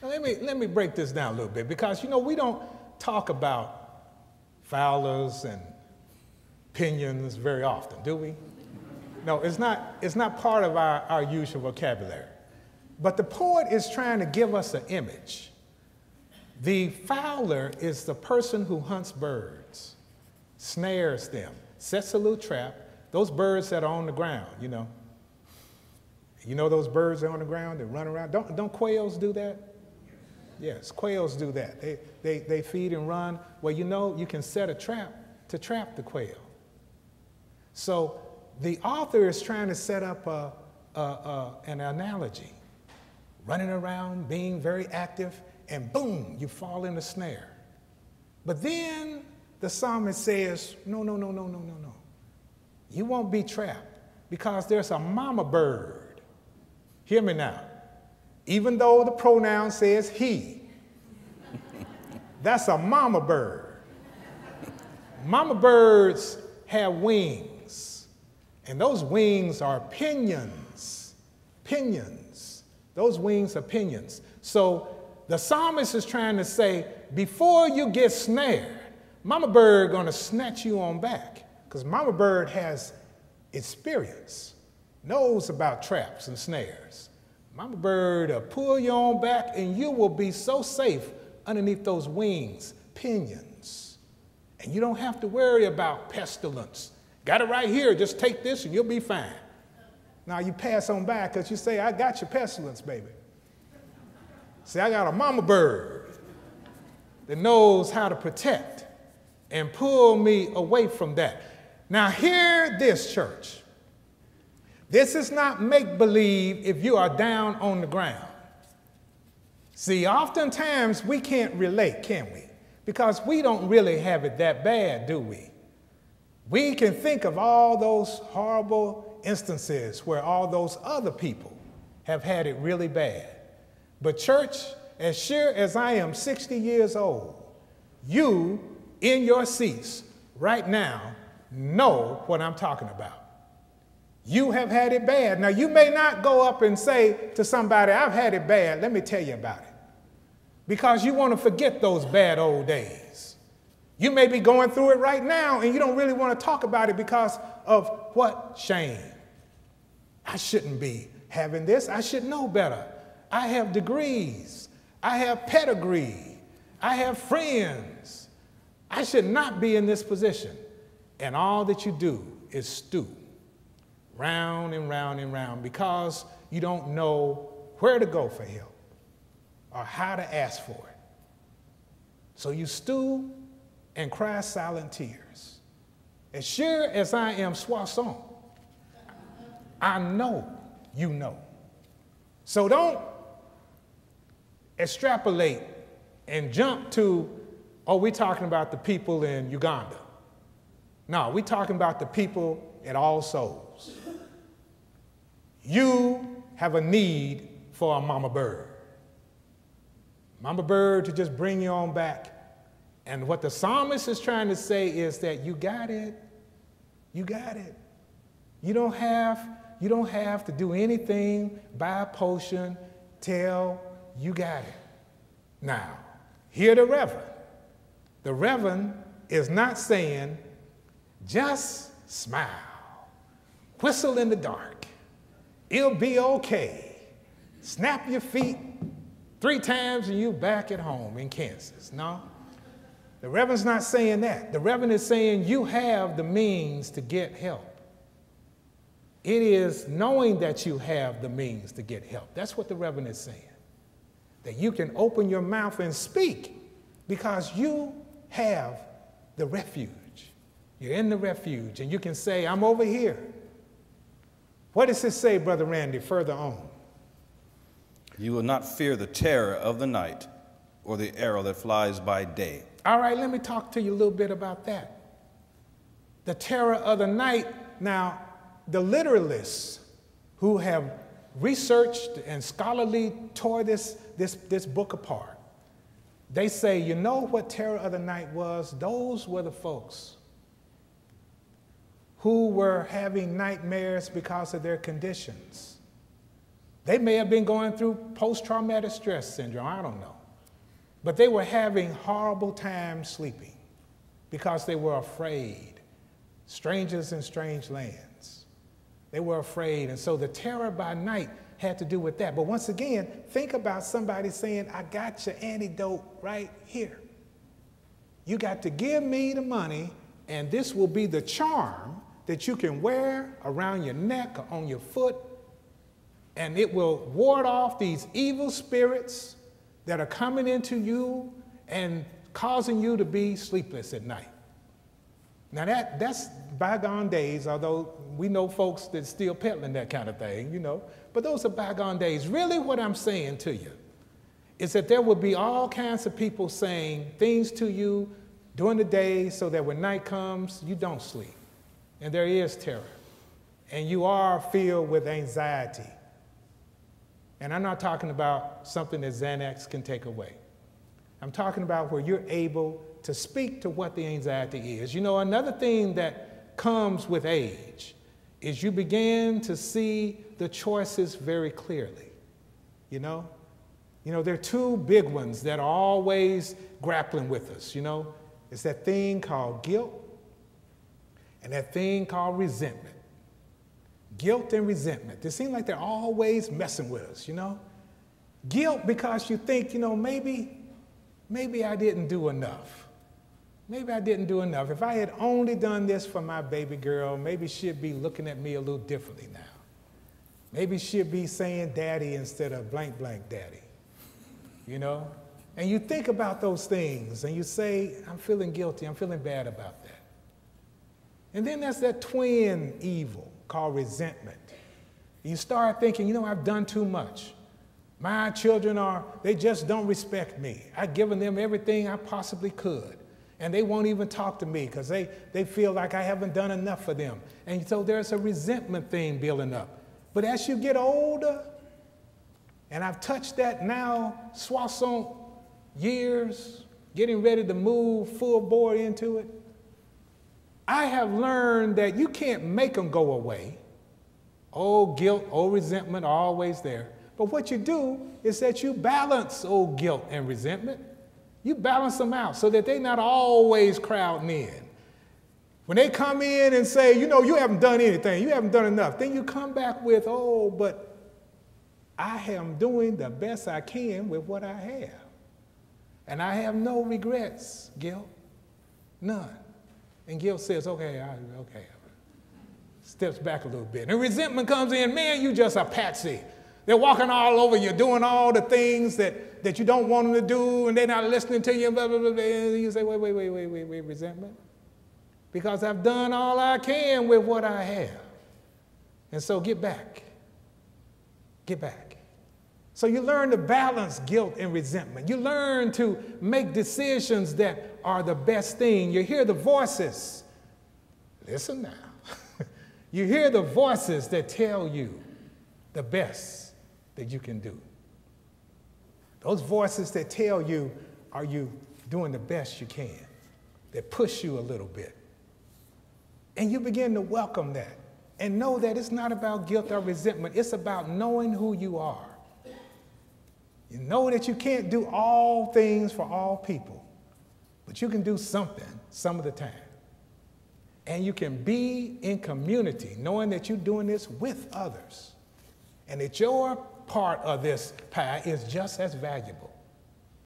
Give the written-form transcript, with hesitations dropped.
Now, let me break this down a little bit because, you know, we don't talk about fowlers and pinions very often, do we? No, it's not part of our usual vocabulary. But the poet is trying to give us an image. The fowler is the person who hunts birds, snares them, sets a little trap. Those birds that are on the ground, you know. You know those birds that are on the ground that run around? Don't quails do that? Yes, quails do that. They feed and run. Well, you know, you can set a trap to trap the quail. So the author is trying to set up an analogy. Running around, being very active, and boom, you fall in the snare. But then the psalmist says, no. You won't be trapped because there's a mama bird. Hear me now. Even though the pronoun says he, that's a mama bird. Mama birds have wings, and those wings are pinions. Pinions. Those wings are pinions. So the psalmist is trying to say, before you get snared, mama bird gonna snatch you on back, because mama bird has experience, knows about traps and snares. Mama bird will pull you on back, and you will be so safe underneath those wings, pinions. And you don't have to worry about pestilence. Got it right here, just take this and you'll be fine. Now you pass on by because you say, I got your pestilence, baby. See, I got a mama bird that knows how to protect and pull me away from that. Now hear this, church. This is not make-believe if you are down on the ground. See, oftentimes we can't relate, can we? Because we don't really have it that bad, do we? We can think of all those horrible instances where all those other people have had it really bad. But church, as sure as I am 60 years old, you in your seats right now know what I'm talking about. You have had it bad. Now, you may not go up and say to somebody, I've had it bad. Let me tell you about it. Because you want to forget those bad old days. You may be going through it right now and you don't really want to talk about it because of what? Shame. I shouldn't be having this. I should know better. I have degrees. I have pedigree. I have friends. I should not be in this position. And all that you do is stew round and round and round because you don't know where to go for help or how to ask for it. So you stew and cry silent tears. As sure as I am Soissons, I know you know. So don't extrapolate and jump to, oh, we're talking about the people in Uganda. No, we're talking about the people at All Souls. You have a need for a mama bird. Mama bird to just bring you on back. And what the psalmist is trying to say is that you got it. You got it. You don't have to do anything, buy a potion, you got it. Now, hear the Reverend. The Reverend is not saying, just smile, whistle in the dark, it'll be okay. Snap your feet 3 times and you back at home in Kansas. No, the Reverend's not saying that. The Reverend is saying you have the means to get help. It is knowing that you have the means to get help. That's what the Reverend is saying. That you can open your mouth and speak because you have the refuge. You're in the refuge and you can say, I'm over here. What does it say, Brother Randy, further on? You will not fear the terror of the night or the arrow that flies by day. All right, let me talk to you a little bit about that. The terror of the night. Now, the literalists who have researched and scholarly tore this book apart, they say, you know what terror of the night was? Those were the folks who were having nightmares because of their conditions. They may have been going through post-traumatic stress syndrome, I don't know. But they were having horrible times sleeping because they were afraid. Strangers in strange lands. They were afraid. And so the terror by night had to do with that. But once again, think about somebody saying, I got your antidote right here. You got to give me the money, and this will be the charm that you can wear around your neck or on your foot, and it will ward off these evil spirits that are coming into you and causing you to be sleepless at night. Now that's bygone days, although we know folks that still peddling that kind of thing, you know, but those are bygone days. Really what I'm saying to you is that there will be all kinds of people saying things to you during the day so that when night comes, you don't sleep. And there is terror. And you are filled with anxiety. And I'm not talking about something that Xanax can take away. I'm talking about where you're able to speak to what the anxiety is. You know, another thing that comes with age is you begin to see the choices very clearly, you know? You know, there are two big ones that are always grappling with us, you know? It's that thing called guilt and that thing called resentment. Guilt and resentment. They seem like they're always messing with us, you know? Guilt because you think, you know, maybe I didn't do enough. Maybe I didn't do enough. If I had only done this for my baby girl, maybe she'd be looking at me a little differently now. Maybe she'd be saying daddy instead of blank, blank daddy. You know? And you think about those things and you say, I'm feeling guilty, I'm feeling bad about that. And then there's that twin evil called resentment. You start thinking, you know, I've done too much. My children they just don't respect me. I've given them everything I possibly could. And they won't even talk to me because they feel like I haven't done enough for them. And so there's a resentment thing building up. But as you get older, and I've touched that now, soixante years, getting ready to move full bore into it, I have learned that you can't make them go away. Old guilt, old resentment are always there. But what you do is that you balance old guilt and resentment. You balance them out so that they're not always crowding in. When they come in and say, you know, you haven't done anything, you haven't done enough, then you come back with, oh, but I am doing the best I can with what I have. And I have no regrets, guilt, none. And guilt says, okay. Steps back a little bit. And resentment comes in, man, you just a patsy. They're walking all over you, doing all the things that you don't want them to do, and they're not listening to you, blah, blah, blah, blah. And you say, wait, resentment? Because I've done all I can with what I have. And so get back. Get back. So you learn to balance guilt and resentment. You learn to make decisions that are the best thing. You hear the voices. Listen now. You hear the voices that tell you the best that you can do. Those voices that tell you, are you doing the best you can? That push you a little bit. And you begin to welcome that and know that it's not about guilt or resentment. It's about knowing who you are. You know that you can't do all things for all people, but you can do something some of the time. And you can be in community, knowing that you're doing this with others, and that your part of this pie is just as valuable.